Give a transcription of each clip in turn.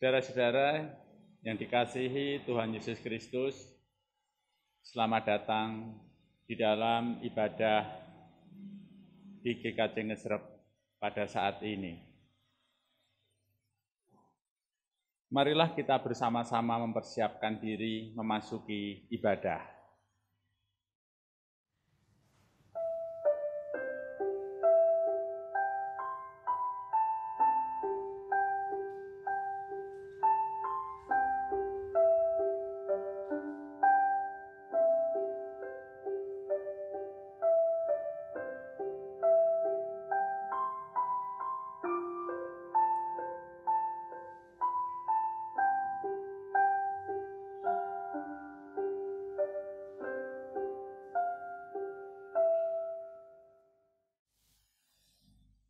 Saudara-saudara yang dikasihi Tuhan Yesus Kristus, selamat datang di dalam ibadah di GKJ Ngesrep pada saat ini. Marilah kita bersama-sama mempersiapkan diri memasuki ibadah.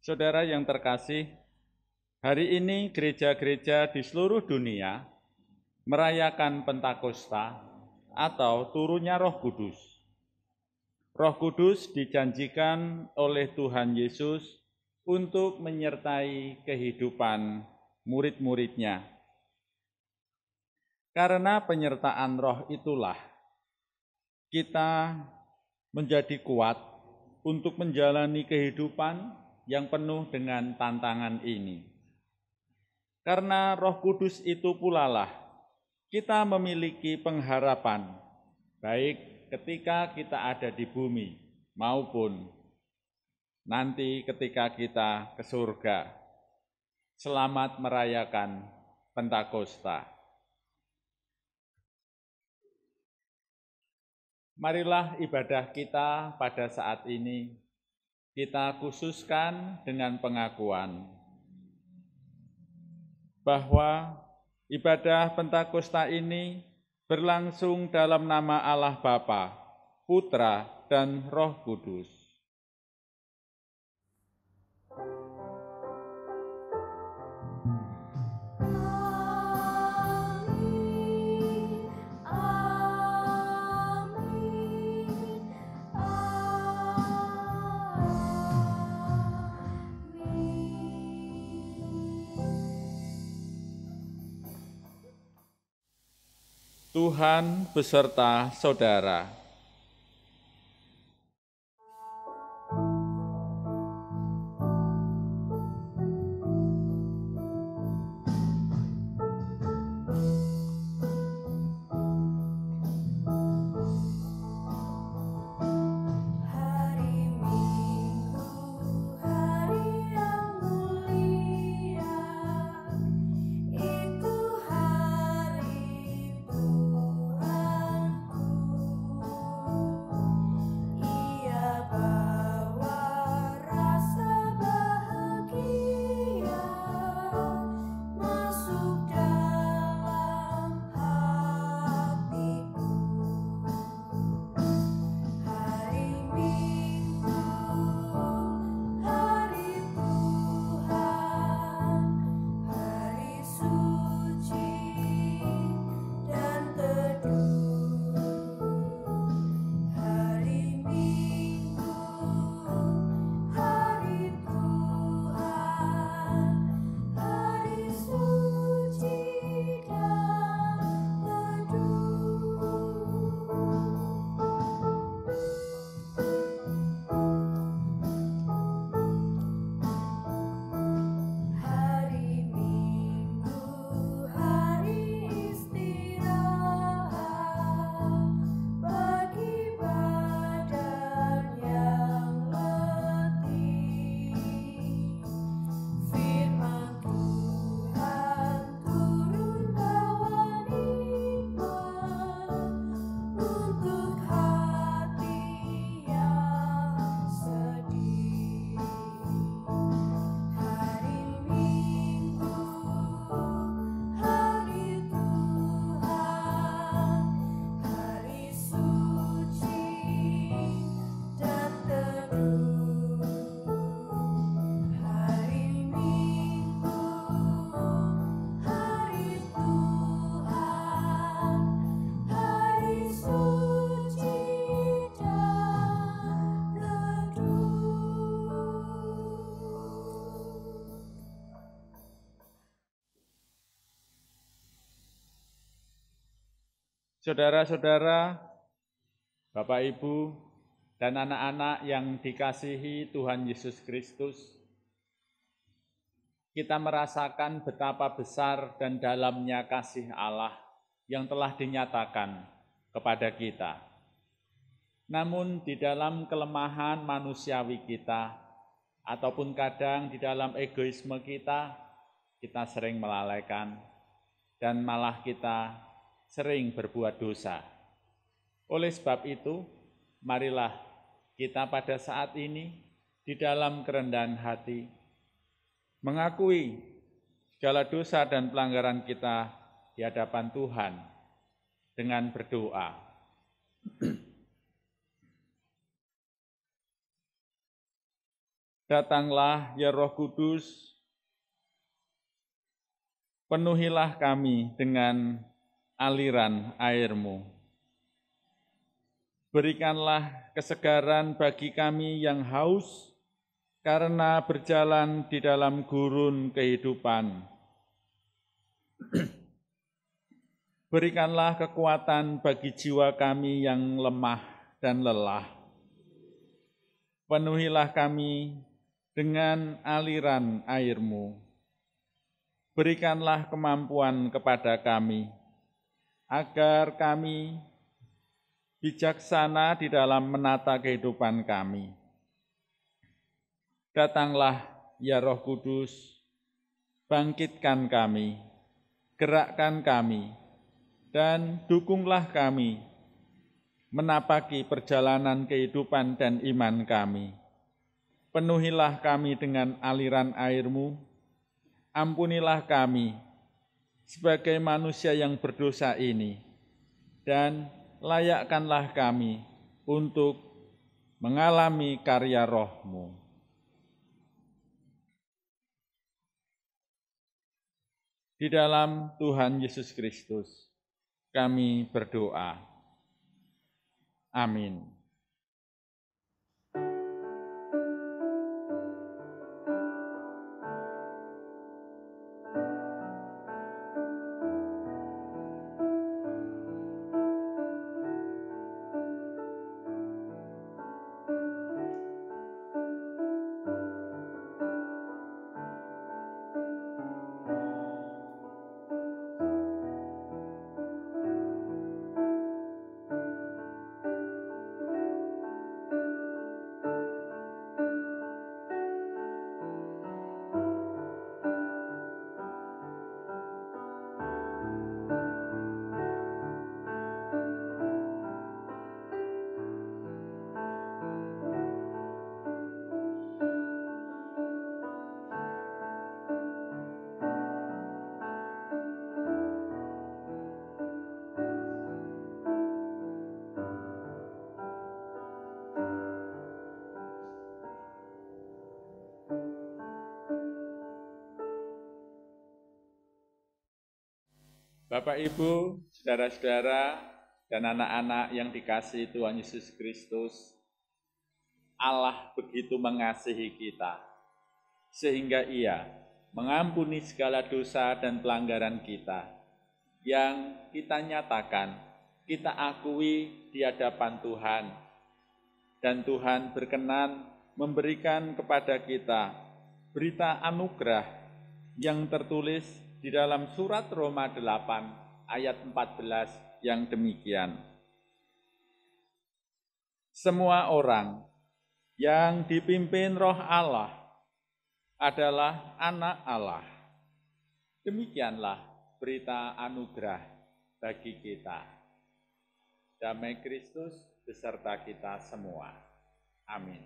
Saudara yang terkasih, hari ini gereja-gereja di seluruh dunia merayakan Pentakosta atau turunnya Roh Kudus. Roh Kudus dijanjikan oleh Tuhan Yesus untuk menyertai kehidupan murid-muridnya. Karena penyertaan Roh itulah kita menjadi kuat untuk menjalani kehidupan yang penuh dengan tantangan ini. Karena Roh Kudus itu pula lah kita memiliki pengharapan, baik ketika kita ada di bumi maupun nanti ketika kita ke surga. Selamat merayakan Pentakosta. Marilah ibadah kita pada saat ini kita khususkan dengan pengakuan bahwa ibadah Pentakosta ini berlangsung dalam nama Allah Bapa, Putra, dan Roh Kudus. Tuhan beserta saudara. Saudara-saudara, Bapak, Ibu, dan anak-anak yang dikasihi Tuhan Yesus Kristus, kita merasakan betapa besar dan dalamnya kasih Allah yang telah dinyatakan kepada kita. Namun di dalam kelemahan manusiawi kita, ataupun kadang di dalam egoisme kita sering melalaikan, dan malah kita sering berbuat dosa. Oleh sebab itu, marilah kita pada saat ini di dalam kerendahan hati mengakui segala dosa dan pelanggaran kita di hadapan Tuhan dengan berdoa. Datanglah ya Roh Kudus, penuhilah kami dengan aliran air-Mu. Berikanlah kesegaran bagi kami yang haus karena berjalan di dalam gurun kehidupan. Berikanlah kekuatan bagi jiwa kami yang lemah dan lelah. Penuhilah kami dengan aliran air-Mu. Berikanlah kemampuan kepada kami, agar kami bijaksana di dalam menata kehidupan kami. Datanglah ya Roh Kudus, bangkitkan kami, gerakkan kami, dan dukunglah kami menapaki perjalanan kehidupan dan iman kami. Penuhilah kami dengan aliran air-Mu, ampunilah kami sebagai manusia yang berdosa ini, dan layakkanlah kami untuk mengalami karya Roh-Mu. Di dalam Tuhan Yesus Kristus, kami berdoa. Amin. Bapak, Ibu, saudara-saudara, dan anak-anak yang dikasihi Tuhan Yesus Kristus, Allah begitu mengasihi kita, sehingga Ia mengampuni segala dosa dan pelanggaran kita, yang kita nyatakan, kita akui di hadapan Tuhan, dan Tuhan berkenan memberikan kepada kita berita anugerah yang tertulis di dalam surat Roma 8 ayat 14 yang demikian. Semua orang yang dipimpin Roh Allah adalah anak Allah. Demikianlah berita anugerah bagi kita. Damai Kristus beserta kita semua. Amin.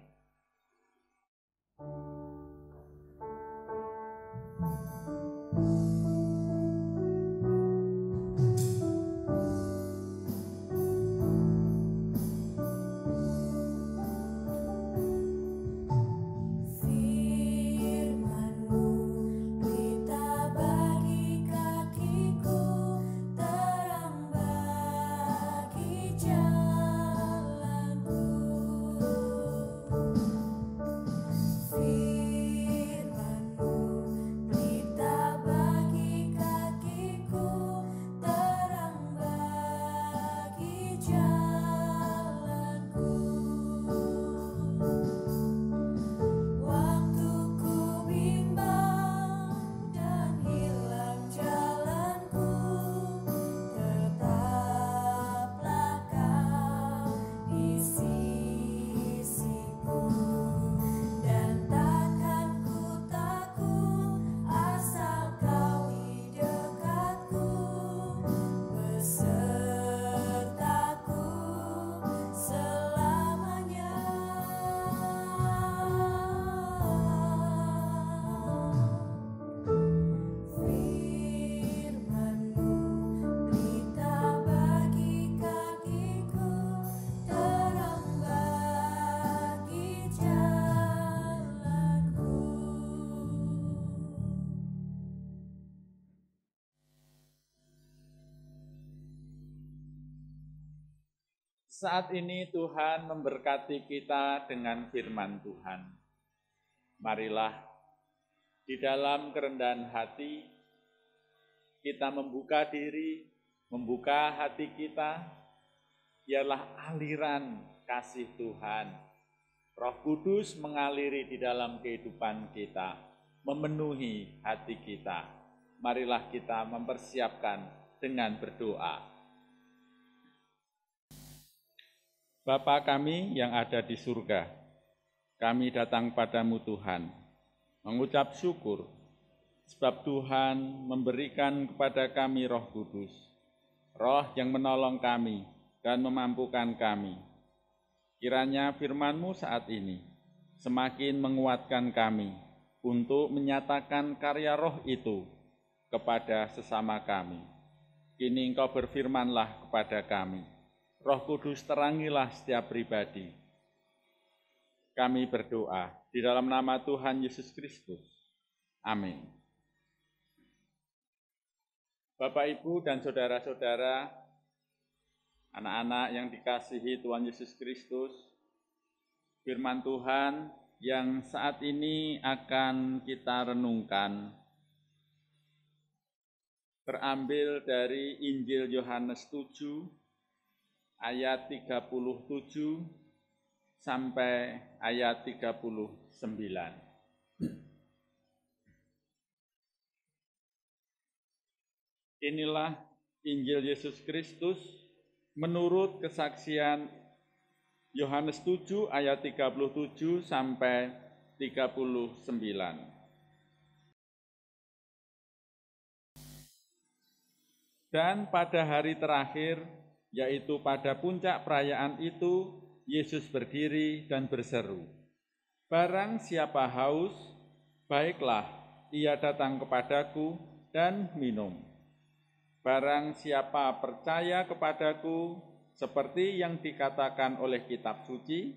Firman-Mu Saat ini Tuhan memberkati kita dengan firman Tuhan. Marilah di dalam kerendahan hati kita membuka diri, membuka hati kita, biarlah aliran kasih Tuhan, Roh Kudus mengaliri di dalam kehidupan kita, memenuhi hati kita. Marilah kita mempersiapkan dengan berdoa. Bapa kami yang ada di surga, kami datang padamu Tuhan, mengucap syukur, sebab Tuhan memberikan kepada kami Roh Kudus, Roh yang menolong kami dan memampukan kami. Kiranya firman-Mu saat ini semakin menguatkan kami untuk menyatakan karya Roh itu kepada sesama kami. Kini Engkau berfirmanlah kepada kami. Roh Kudus terangilah setiap pribadi. Kami berdoa di dalam nama Tuhan Yesus Kristus. Amin. Bapak, Ibu, dan saudara-saudara, anak-anak yang dikasihi Tuhan Yesus Kristus, firman Tuhan yang saat ini akan kita renungkan terambil dari Injil Yohanes 7, ayat 37 sampai ayat 39. Inilah Injil Yesus Kristus menurut kesaksian Yohanes 7 ayat 37 sampai 39. Dan pada hari terakhir, yaitu pada puncak perayaan itu, Yesus berdiri dan berseru, "Barang siapa haus, baiklah ia datang kepadaku dan minum. Barang siapa percaya kepadaku, seperti yang dikatakan oleh kitab suci,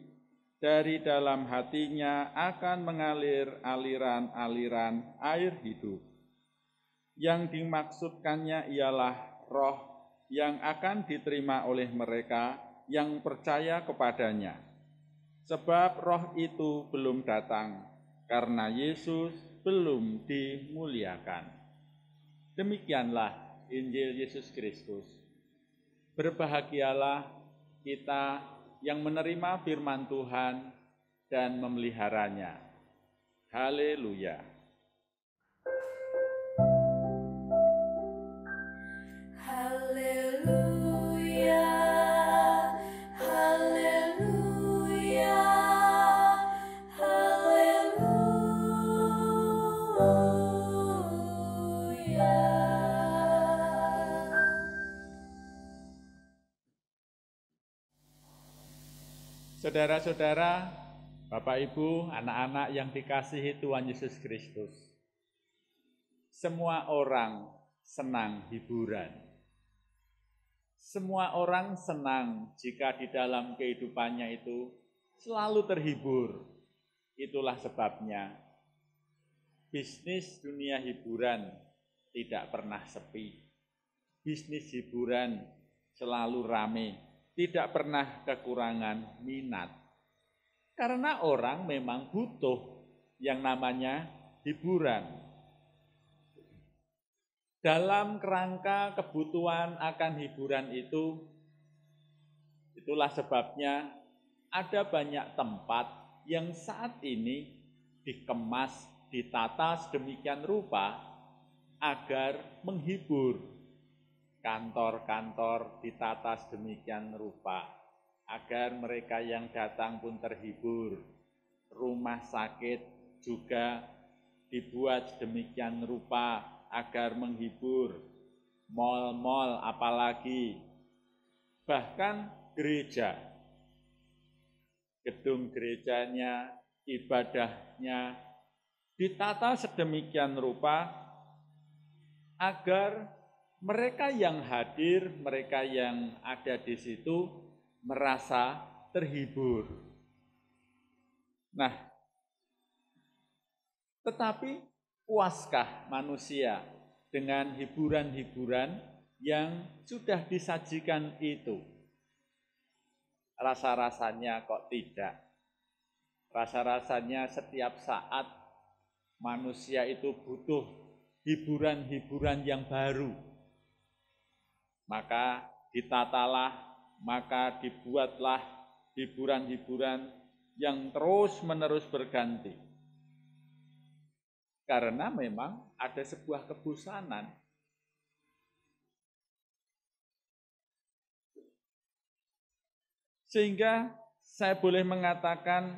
dari dalam hatinya akan mengalir aliran-aliran air hidup." Yang dimaksudkannya ialah Roh yang akan diterima oleh mereka yang percaya kepadanya. Sebab Roh itu belum datang, karena Yesus belum dimuliakan. Demikianlah Injil Yesus Kristus. Berbahagialah kita yang menerima firman Tuhan dan memeliharanya. Haleluya. Saudara-saudara, Bapak, Ibu, anak-anak yang dikasihi Tuhan Yesus Kristus, semua orang senang hiburan. Semua orang senang jika di dalam kehidupannya itu selalu terhibur. Itulah sebabnya bisnis dunia hiburan tidak pernah sepi. Bisnis hiburan selalu ramai. Tidak pernah kekurangan minat. Karena orang memang butuh yang namanya hiburan. Dalam kerangka kebutuhan akan hiburan itu, itulah sebabnya ada banyak tempat yang saat ini dikemas, ditata sedemikian rupa agar menghibur. Kantor-kantor ditata sedemikian rupa agar mereka yang datang pun terhibur. Rumah sakit juga dibuat sedemikian rupa agar menghibur. Mal-mal apalagi. Bahkan gereja. Gedung gerejanya, ibadahnya ditata sedemikian rupa agar mereka yang hadir, mereka yang ada di situ merasa terhibur. Nah, tetapi puaskah manusia dengan hiburan-hiburan yang sudah disajikan itu? rasa-rasanya kok tidak. Rasa-rasanya setiap saat manusia itu butuh hiburan-hiburan yang baru. Maka ditatalah, maka dibuatlah hiburan-hiburan yang terus-menerus berganti. Karena memang ada sebuah kebosanan. Sehingga saya boleh mengatakan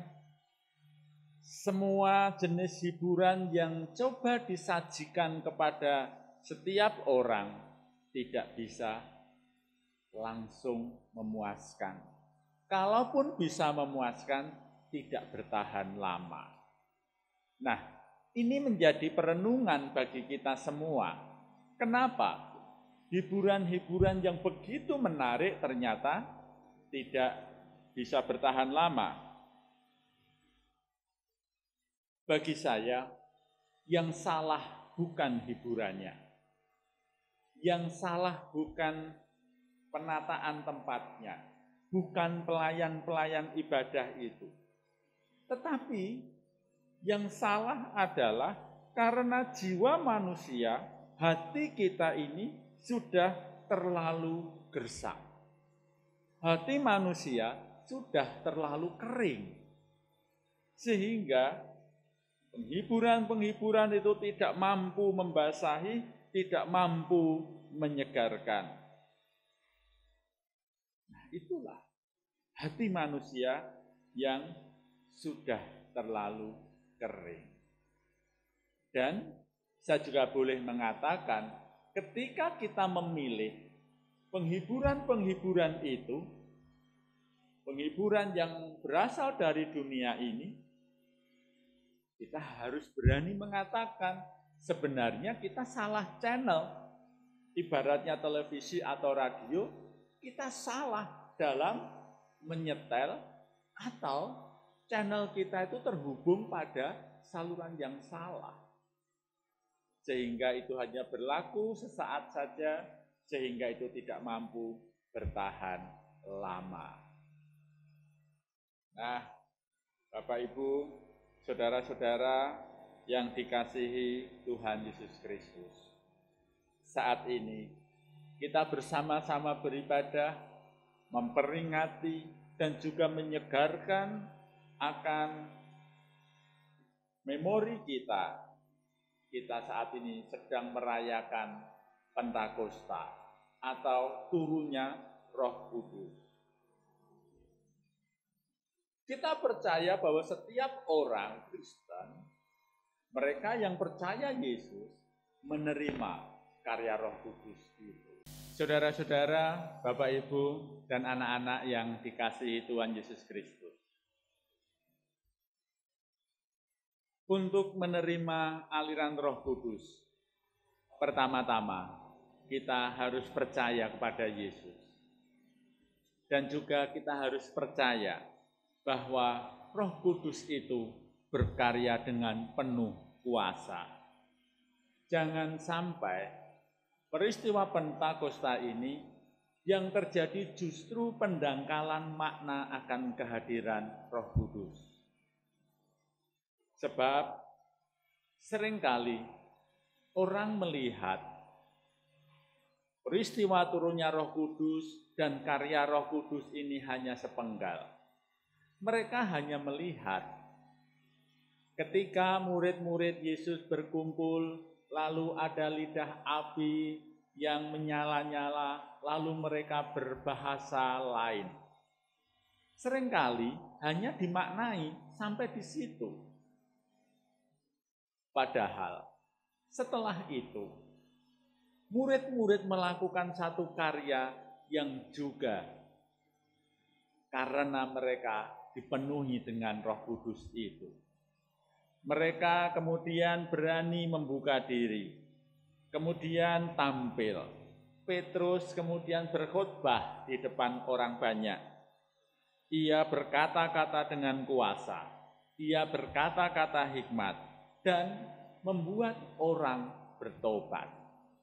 semua jenis hiburan yang coba disajikan kepada setiap orang tidak bisa langsung memuaskan. Kalaupun bisa memuaskan, tidak bertahan lama. Nah, ini menjadi perenungan bagi kita semua. Kenapa? Hiburan-hiburan yang begitu menarik ternyata tidak bisa bertahan lama. Bagi saya, yang salah bukan hiburannya. Yang salah bukan penataan tempatnya, bukan pelayan-pelayan ibadah itu. Tetapi yang salah adalah karena jiwa manusia, hati kita ini sudah terlalu gersang. Hati manusia sudah terlalu kering. Sehingga penghiburan-penghiburan itu tidak mampu membasahi, tidak mampu menyegarkan. Nah, itulah hati manusia yang sudah terlalu kering. Dan saya juga boleh mengatakan, ketika kita memilih penghiburan-penghiburan itu, penghiburan yang berasal dari dunia ini, kita harus berani mengatakan sebenarnya kita salah channel. Ibaratnya televisi atau radio, kita salah dalam menyetel atau channel kita itu terhubung pada saluran yang salah. Sehingga itu hanya berlaku sesaat saja, sehingga itu tidak mampu bertahan lama. Nah, Bapak Ibu, saudara-saudara yang dikasihi Tuhan Yesus Kristus, saat ini kita bersama-sama beribadah, memperingati dan juga menyegarkan akan memori kita. Kita saat ini sedang merayakan Pentakosta atau turunnya Roh Kudus. Kita percaya bahwa setiap orang Kristen, mereka yang percaya Yesus, menerima karya Roh Kudus itu. Saudara-saudara, Bapak Ibu, dan anak-anak yang dikasihi Tuhan Yesus Kristus. Untuk menerima aliran Roh Kudus, pertama-tama kita harus percaya kepada Yesus. Dan juga kita harus percaya bahwa Roh Kudus itu berkarya dengan penuh kuasa. Jangan sampai peristiwa Pentakosta ini yang terjadi justru pendangkalan makna akan kehadiran Roh Kudus. Sebab seringkali orang melihat peristiwa turunnya Roh Kudus dan karya Roh Kudus ini hanya sepenggal. Mereka hanya melihat ketika murid-murid Yesus berkumpul, lalu ada lidah api yang menyala-nyala, lalu mereka berbahasa lain. Seringkali hanya dimaknai sampai di situ. Padahal setelah itu, murid-murid melakukan satu karya yang juga karena mereka dipenuhi dengan Roh Kudus itu. Mereka kemudian berani membuka diri, kemudian tampil. Petrus kemudian berkhotbah di depan orang banyak. Ia berkata-kata dengan kuasa, ia berkata-kata hikmat, dan membuat orang bertobat.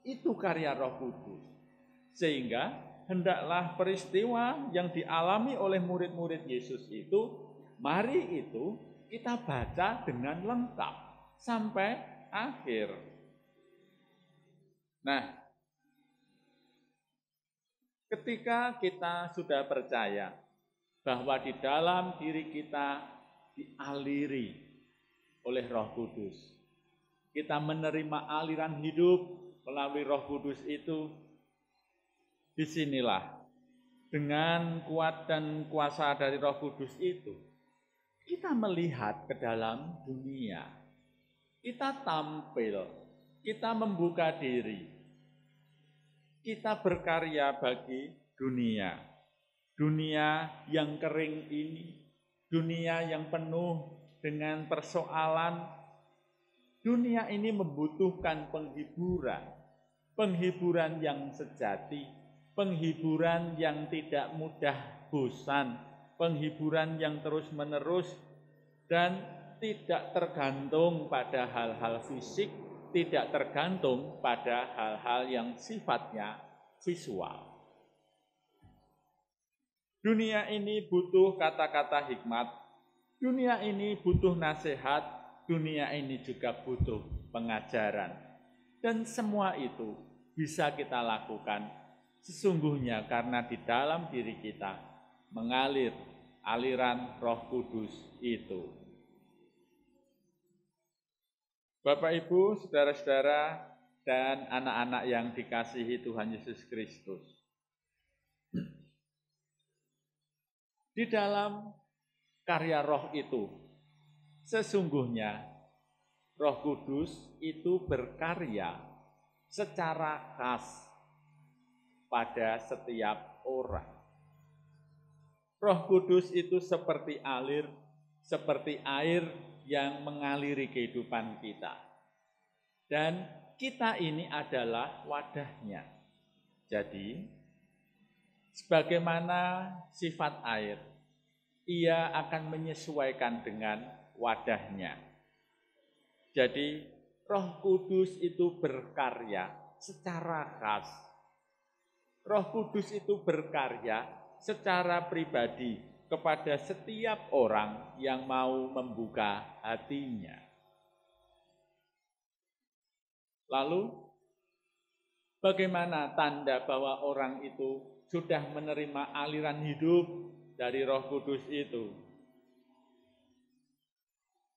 Itu karya Roh Kudus. Sehingga hendaklah peristiwa yang dialami oleh murid-murid Yesus itu, mari itu kita baca dengan lengkap sampai akhir. Nah, ketika kita sudah percaya bahwa di dalam diri kita dialiri oleh Roh Kudus, kita menerima aliran hidup melalui Roh Kudus itu, disinilah dengan kuat dan kuasa dari Roh Kudus itu, kita melihat ke dalam dunia, kita tampil, kita membuka diri, kita berkarya bagi dunia. Dunia yang kering ini, dunia yang penuh dengan persoalan, dunia ini membutuhkan penghiburan, penghiburan yang sejati, penghiburan yang tidak mudah bosan, penghiburan yang terus-menerus dan tidak tergantung pada hal-hal fisik, tidak tergantung pada hal-hal yang sifatnya visual. Dunia ini butuh kata-kata hikmat, dunia ini butuh nasihat, dunia ini juga butuh pengajaran. Dan semua itu bisa kita lakukan sesungguhnya karena di dalam diri kita mengalir aliran Roh Kudus itu. Bapak, Ibu, saudara-saudara, dan anak-anak yang dikasihi Tuhan Yesus Kristus. Di dalam karya Roh itu, sesungguhnya Roh Kudus itu berkarya secara khas pada setiap orang. Roh Kudus itu seperti air yang mengaliri kehidupan kita. Dan kita ini adalah wadahnya. Jadi, sebagaimana sifat air, ia akan menyesuaikan dengan wadahnya. Jadi, Roh Kudus itu berkarya secara khas. Roh Kudus itu berkarya secara pribadi kepada setiap orang yang mau membuka hatinya. Lalu, bagaimana tanda bahwa orang itu sudah menerima aliran hidup dari Roh Kudus itu?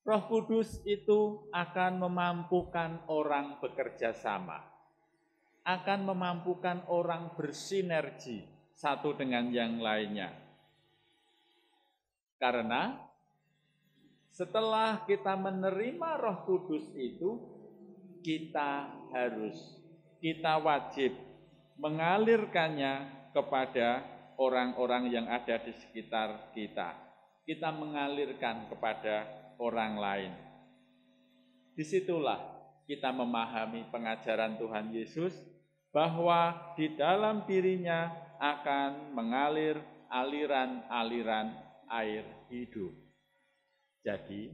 Roh Kudus itu akan memampukan orang bekerja sama, akan memampukan orang bersinergi satu dengan yang lainnya. Karena setelah kita menerima Roh Kudus itu, kita wajib mengalirkannya kepada orang-orang yang ada di sekitar kita. Kita mengalirkan kepada orang lain. Disitulah kita memahami pengajaran Tuhan Yesus bahwa di dalam dirinya akan mengalir aliran-aliran air hidup. Jadi,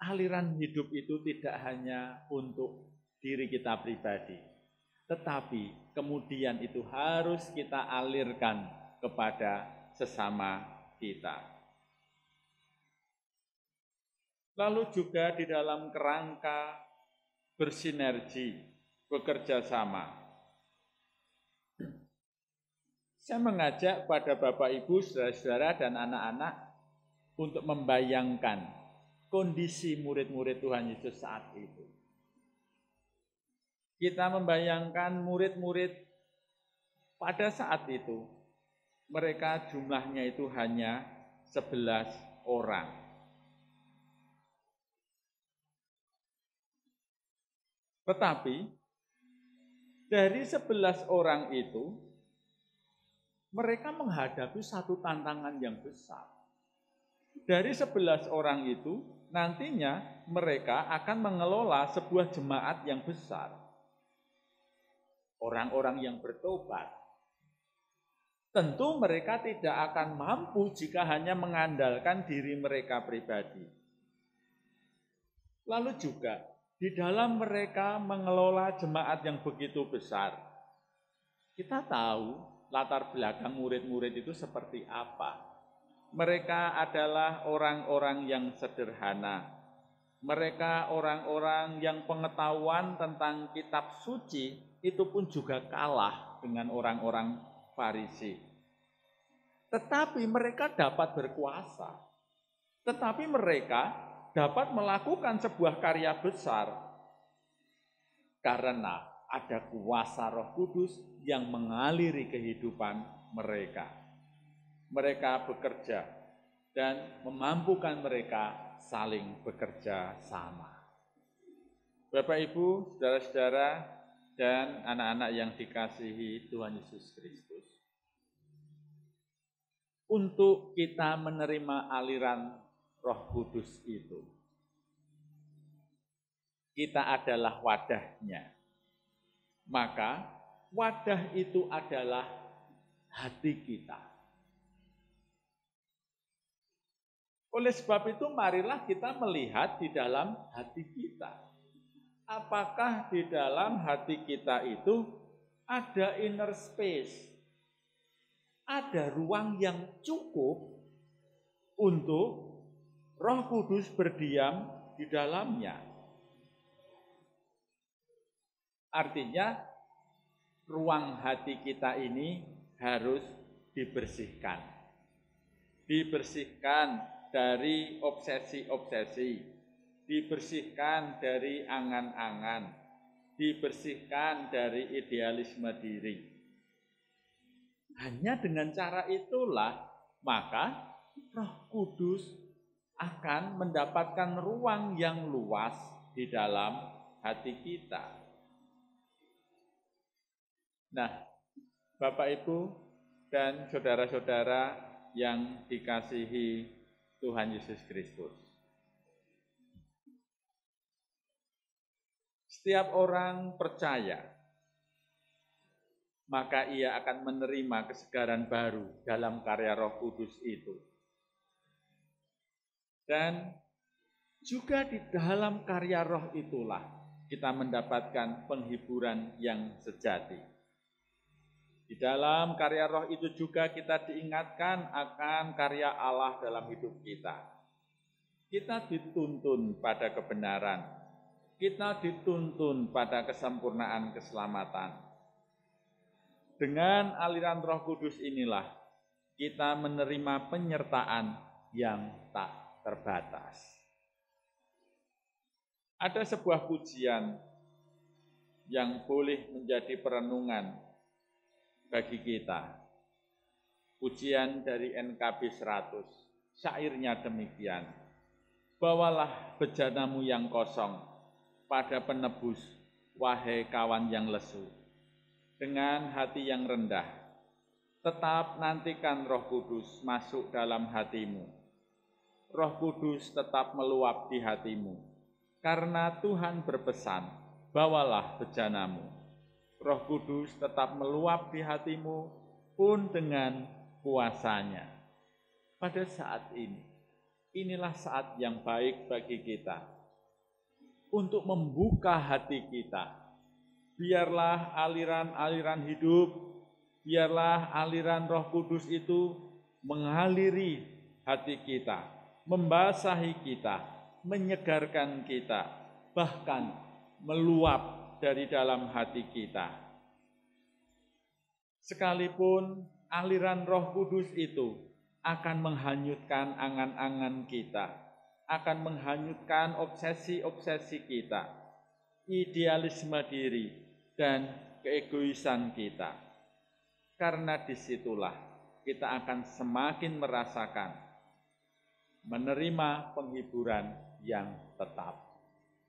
aliran hidup itu tidak hanya untuk diri kita pribadi, tetapi kemudian itu harus kita alirkan kepada sesama kita. Lalu juga di dalam kerangka bersinergi, bekerja sama. Saya mengajak pada Bapak, Ibu, saudara-saudara, dan anak-anak untuk membayangkan kondisi murid-murid Tuhan Yesus saat itu. Kita membayangkan murid-murid pada saat itu, mereka jumlahnya itu hanya 11 orang. Tetapi dari 11 orang itu, mereka menghadapi satu tantangan yang besar. Dari 11 orang itu, nantinya mereka akan mengelola sebuah jemaat yang besar. Orang-orang yang bertobat. Tentu mereka tidak akan mampu jika hanya mengandalkan diri mereka pribadi. Lalu juga, di dalam mereka mengelola jemaat yang begitu besar, Kita tahu latar belakang murid-murid itu seperti apa. Mereka adalah orang-orang yang sederhana. Mereka orang-orang yang pengetahuan tentang kitab suci itu pun juga kalah dengan orang-orang Farisi. Tetapi mereka dapat berkuasa. Tetapi mereka dapat melakukan sebuah karya besar karena ada kuasa Roh Kudus yang mengaliri kehidupan mereka. Mereka bekerja dan memampukan mereka saling bekerja sama. Bapak, Ibu, saudara-saudara, dan anak-anak yang dikasihi Tuhan Yesus Kristus. Untuk kita menerima aliran Roh Kudus itu, kita adalah wadahnya. Maka wadah itu adalah hati kita. Oleh sebab itu marilah kita melihat di dalam hati kita. Apakah di dalam hati kita itu ada inner space, ada ruang yang cukup untuk Roh Kudus berdiam di dalamnya. Artinya ruang hati kita ini harus dibersihkan. Dibersihkan dari obsesi-obsesi, dibersihkan dari angan-angan, dibersihkan dari idealisme diri. Hanya dengan cara itulah maka Roh Kudus akan mendapatkan ruang yang luas di dalam hati kita. Nah, Bapak, Ibu, dan saudara-saudara yang dikasihi Tuhan Yesus Kristus. Setiap orang percaya, maka ia akan menerima kesegaran baru dalam karya Roh Kudus itu. Dan juga di dalam karya Roh itulah kita mendapatkan penghiburan yang sejati. Di dalam karya Roh itu juga kita diingatkan akan karya Allah dalam hidup kita. Kita dituntun pada kebenaran. Kita dituntun pada kesempurnaan keselamatan. Dengan aliran Roh Kudus inilah kita menerima penyertaan yang tak terbatas. Ada sebuah pujian yang boleh menjadi perenungan bagi kita. Pujian dari NKB 100, syairnya demikian. Bawalah bejanamu yang kosong pada penebus, wahai kawan yang lesu. Dengan hati yang rendah, tetap nantikan Roh Kudus masuk dalam hatimu. Roh Kudus tetap meluap di hatimu, karena Tuhan berpesan, bawalah bejanamu. Roh Kudus tetap meluap di hatimu pun dengan kuasanya. Pada saat ini, inilah saat yang baik bagi kita untuk membuka hati kita. Biarlah aliran-aliran hidup, biarlah aliran Roh Kudus itu mengaliri hati kita, membasahi kita, menyegarkan kita, bahkan meluap dari dalam hati kita. Sekalipun aliran Roh Kudus itu akan menghanyutkan angan-angan kita, akan menghanyutkan obsesi-obsesi kita, idealisme diri, dan keegoisan kita. Karena disitulah kita akan semakin merasakan, menerima penghiburan yang tetap.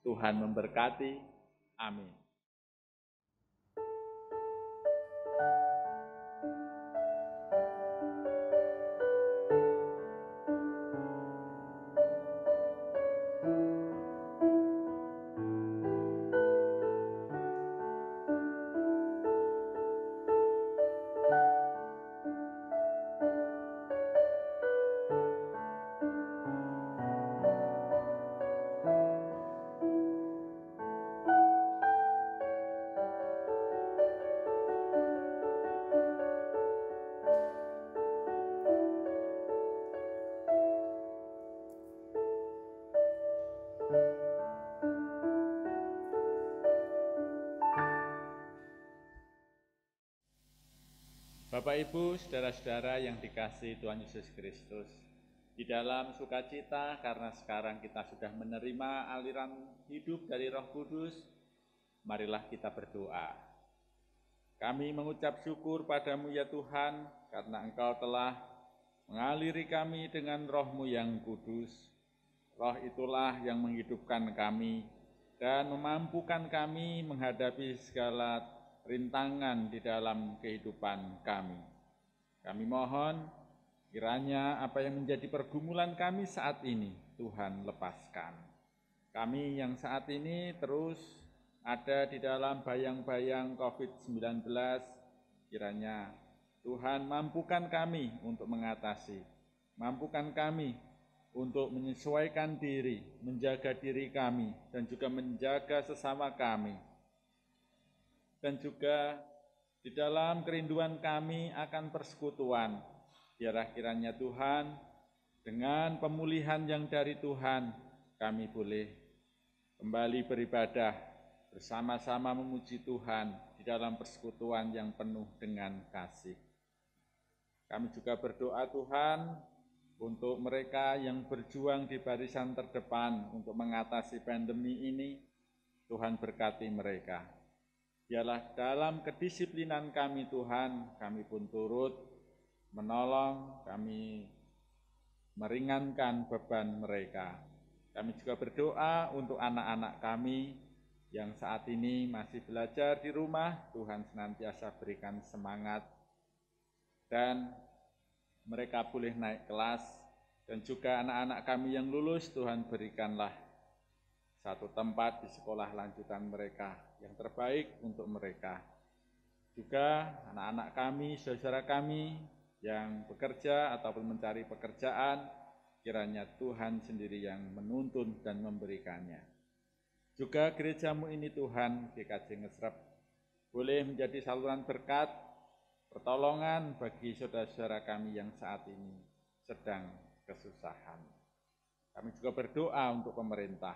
Tuhan memberkati. Amin. Bapak, Ibu, saudara-saudara yang dikasihi Tuhan Yesus Kristus, di dalam sukacita karena sekarang kita sudah menerima aliran hidup dari Roh Kudus, marilah kita berdoa. Kami mengucap syukur padamu ya Tuhan, karena Engkau telah mengaliri kami dengan Roh-Mu yang kudus. Roh itulah yang menghidupkan kami dan memampukan kami menghadapi segala rintangan di dalam kehidupan kami. Kami mohon kiranya apa yang menjadi pergumulan kami saat ini, Tuhan lepaskan. Kami yang saat ini terus ada di dalam bayang-bayang COVID-19, kiranya Tuhan mampukan kami untuk mengatasi, mampukan kami untuk menyesuaikan diri, menjaga diri kami, dan juga menjaga sesama kami. Dan juga di dalam kerinduan kami akan persekutuan, biarlah kiranya Tuhan, dengan pemulihan yang dari Tuhan, kami boleh kembali beribadah, bersama-sama memuji Tuhan di dalam persekutuan yang penuh dengan kasih. Kami juga berdoa Tuhan, untuk mereka yang berjuang di barisan terdepan untuk mengatasi pandemi ini, Tuhan berkati mereka. Biarlah dalam kedisiplinan kami Tuhan, kami pun turut menolong, kami meringankan beban mereka. Kami juga berdoa untuk anak-anak kami yang saat ini masih belajar di rumah, Tuhan senantiasa berikan semangat dan mereka boleh naik kelas, dan juga anak-anak kami yang lulus, Tuhan berikanlah satu tempat di sekolah lanjutan mereka yang terbaik untuk mereka. Juga anak-anak kami, saudara kami yang bekerja ataupun mencari pekerjaan, kiranya Tuhan sendiri yang menuntun dan memberikannya. Juga gerejamu ini Tuhan, GKJ Ngesrep, boleh menjadi saluran berkat, pertolongan bagi saudara-saudara kami yang saat ini sedang kesusahan. Kami juga berdoa untuk pemerintah.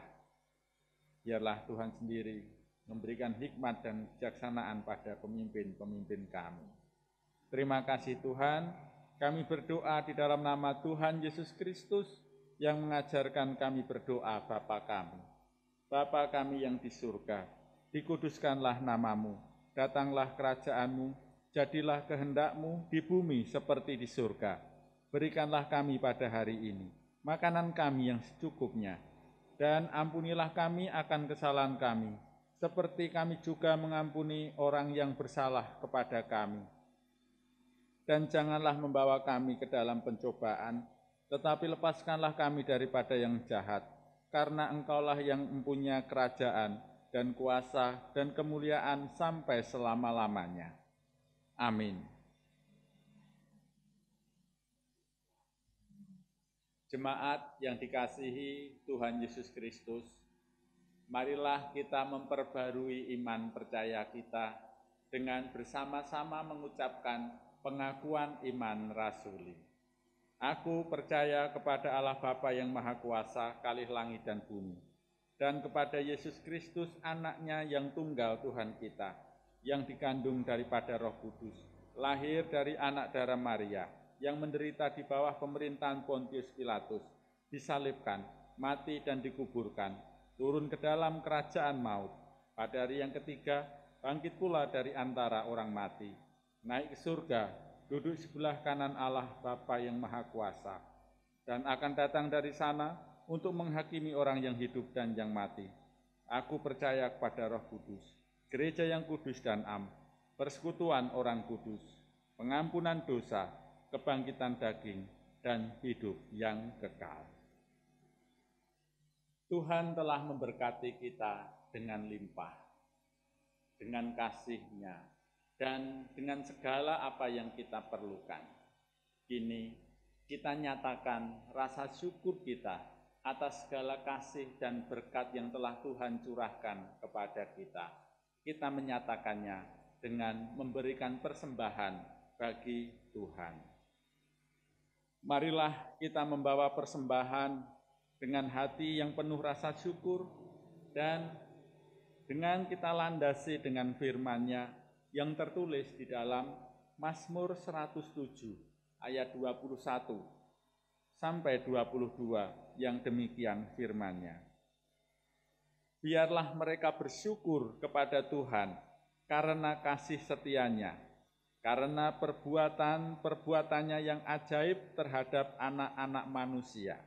Biarlah Tuhan sendiri memberikan hikmat dan kebijaksanaan pada pemimpin-pemimpin kami. Terima kasih Tuhan, kami berdoa di dalam nama Tuhan Yesus Kristus yang mengajarkan kami berdoa Bapa kami. Bapa kami yang di surga, dikuduskanlah namamu, datanglah kerajaanmu, jadilah kehendak-Mu di bumi seperti di surga. Berikanlah kami pada hari ini makanan kami yang secukupnya, dan ampunilah kami akan kesalahan kami, seperti kami juga mengampuni orang yang bersalah kepada kami. Dan janganlah membawa kami ke dalam pencobaan, tetapi lepaskanlah kami daripada yang jahat, karena Engkaulah yang mempunyai kerajaan dan kuasa dan kemuliaan sampai selama-lamanya. Amin. Jemaat yang dikasihi Tuhan Yesus Kristus, marilah kita memperbarui iman percaya kita dengan bersama-sama mengucapkan pengakuan iman rasuli. Aku percaya kepada Allah Bapa yang Maha Kuasa, kalih langit dan bumi, dan kepada Yesus Kristus, Anaknya yang tunggal Tuhan kita, yang dikandung daripada Roh Kudus, lahir dari anak darah Maria, yang menderita di bawah pemerintahan Pontius Pilatus, disalibkan, mati dan dikuburkan, turun ke dalam kerajaan maut, pada hari yang ketiga bangkit pula dari antara orang mati, naik ke surga, duduk sebelah kanan Allah Bapa yang Maha Kuasa, dan akan datang dari sana untuk menghakimi orang yang hidup dan yang mati. Aku percaya kepada Roh Kudus, gereja yang kudus dan am, persekutuan orang kudus, pengampunan dosa, kebangkitan daging, dan hidup yang kekal. Tuhan telah memberkati kita dengan limpah, dengan kasih-Nya, dan dengan segala apa yang kita perlukan. Kini kita nyatakan rasa syukur kita atas segala kasih dan berkat yang telah Tuhan curahkan kepada kita. Kita menyatakannya dengan memberikan persembahan bagi Tuhan. Marilah kita membawa persembahan dengan hati yang penuh rasa syukur dan dengan kita landasi dengan firman-Nya yang tertulis di dalam Mazmur 107 ayat 21 sampai 22 yang demikian firman-Nya. Biarlah mereka bersyukur kepada Tuhan karena kasih setia-Nya, karena perbuatan-perbuatannya yang ajaib terhadap anak-anak manusia.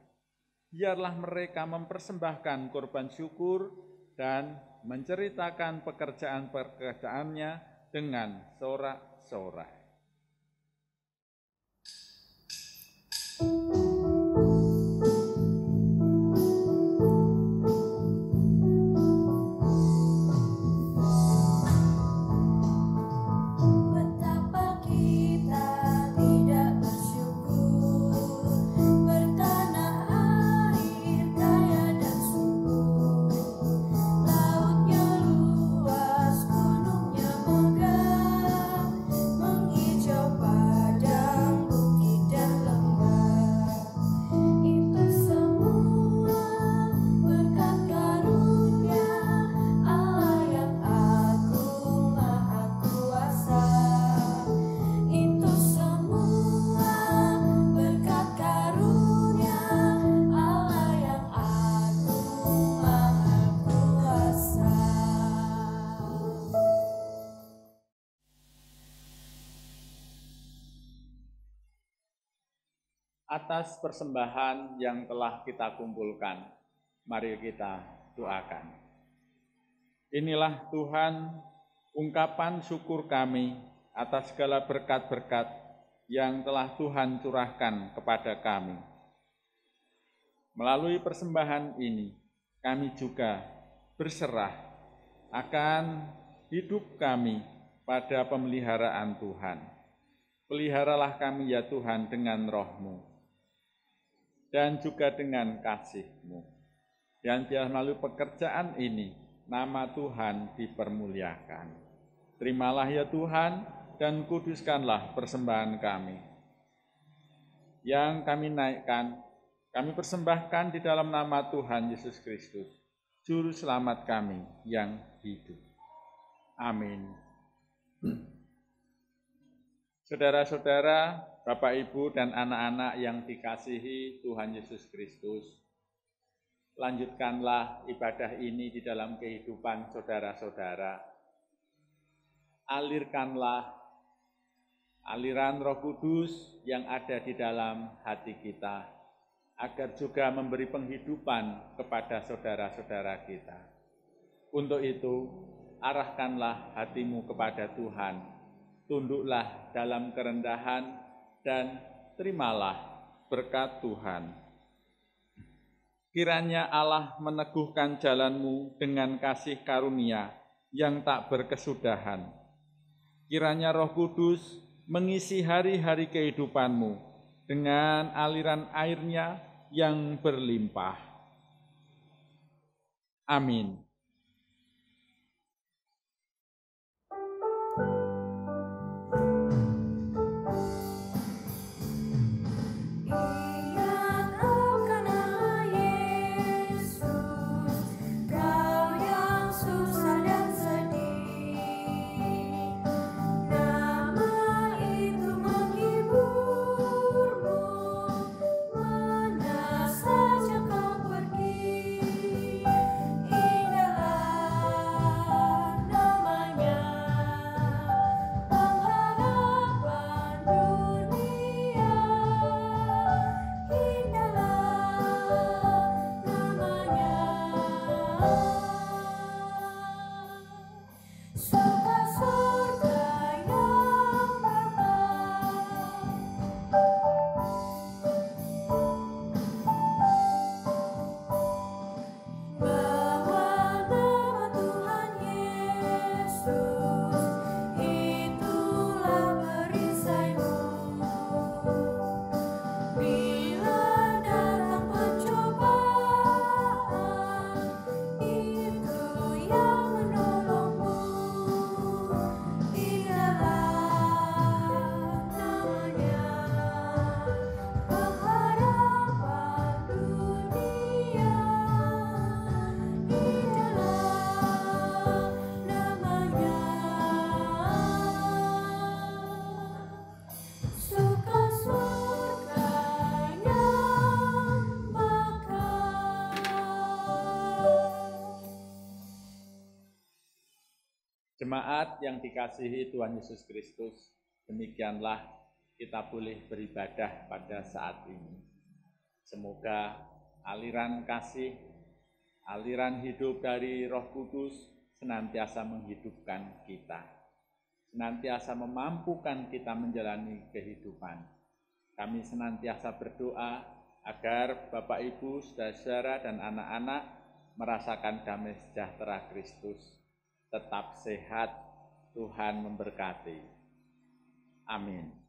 Biarlah mereka mempersembahkan korban syukur dan menceritakan pekerjaan-pekerjaannya dengan sorak-sorai. Atas persembahan yang telah kita kumpulkan, mari kita doakan. Inilah Tuhan, ungkapan syukur kami atas segala berkat-berkat yang telah Tuhan curahkan kepada kami. Melalui persembahan ini, kami juga berserah akan hidup kami pada pemeliharaan Tuhan. Peliharalah kami ya Tuhan dengan roh-Mu dan juga dengan kasih-Mu. Dan biar melalui pekerjaan ini, nama Tuhan dipermuliakan. Terimalah ya Tuhan, dan kuduskanlah persembahan kami. Yang kami naikkan, kami persembahkan di dalam nama Tuhan Yesus Kristus, Juru Selamat kami yang hidup. Amin. Saudara-saudara, Bapak, Ibu, dan anak-anak yang dikasihi Tuhan Yesus Kristus, lanjutkanlah ibadah ini di dalam kehidupan saudara-saudara. Alirkanlah aliran Roh Kudus yang ada di dalam hati kita, agar juga memberi penghidupan kepada saudara-saudara kita. Untuk itu, arahkanlah hatimu kepada Tuhan, tunduklah dalam kerendahan, dan terimalah berkat Tuhan. Kiranya Allah meneguhkan jalanmu dengan kasih karunia yang tak berkesudahan. Kiranya Roh Kudus mengisi hari-hari kehidupanmu dengan aliran air-Nya yang berlimpah. Amin. Ingat Jemaat yang dikasihi Tuhan Yesus Kristus, demikianlah kita boleh beribadah pada saat ini. Semoga aliran kasih, aliran hidup dari Roh Kudus senantiasa menghidupkan kita, senantiasa memampukan kita menjalani kehidupan. Kami senantiasa berdoa agar Bapak, Ibu, saudara, dan anak-anak merasakan damai sejahtera Kristus. Tetap sehat, Tuhan memberkati. Amin.